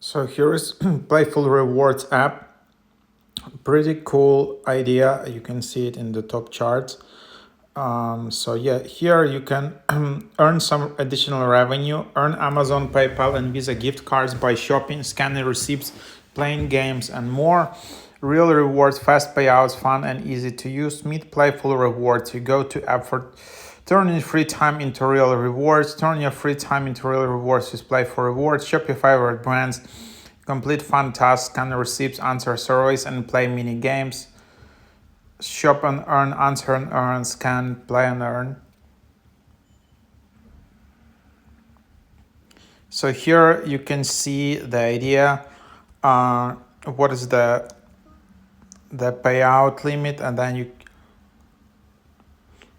So here is Playful Rewards App. Pretty cool idea. You can see it in the top charts. So yeah, here you can earn some additional revenue, earn Amazon, PayPal, and Visa gift cards by shopping, scanning receipts, playing games, and more. Real rewards, fast payouts, fun and easy to use. Meet Playful Rewards. You go to app for turning free time into real rewards. Turn your free time into real rewards with Playful Rewards. Shop your favorite brands. Complete fun tasks, scan receipts, answer surveys, and play mini games. Shop and earn, answer and earn, scan, play and earn. So here you can see the idea. What is the payout limit, and then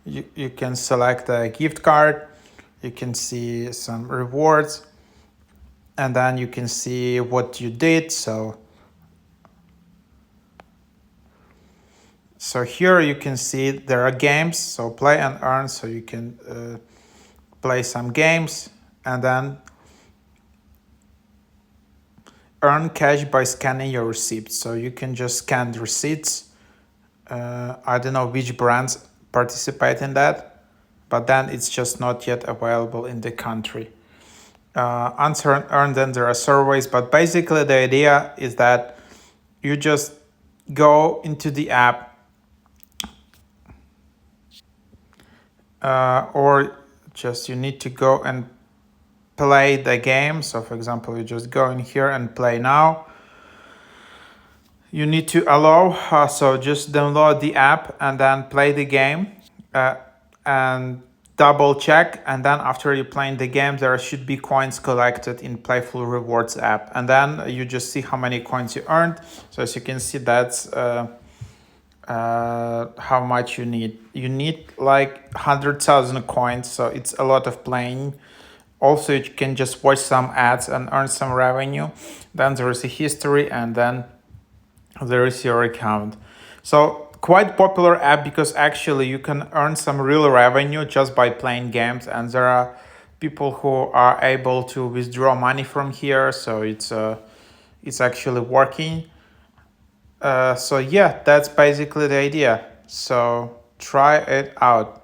you can select a gift card. You can see some rewards, and then you can see what you did. So here you can see there are games, so play and earn, so you can play some games and then earn cash by scanning your receipts. So you can just scan the receipts. I don't know which brands participate in that, but then it's just not yet available in the country. Answer and earn, then there are surveys, but basically the idea is that you just go into the app, or just you need to go and play the game. So for example, you just go in here and play now. You need to allow, so just download the app and then play the game and double check. And then after you playing the game, there should be coins collected in Playful Rewards app. And then you just see how many coins you earned. So as you can see, that's how much you need. You need like 100,000 coins, so it's a lot of playing. Also, you can just watch some ads and earn some revenue. Then there is a history, and then there is your account. So quite popular app because actually you can earn some real revenue just by playing games, and there are people who are able to withdraw money from here. So it's actually working. So yeah, that's basically the idea. So try it out.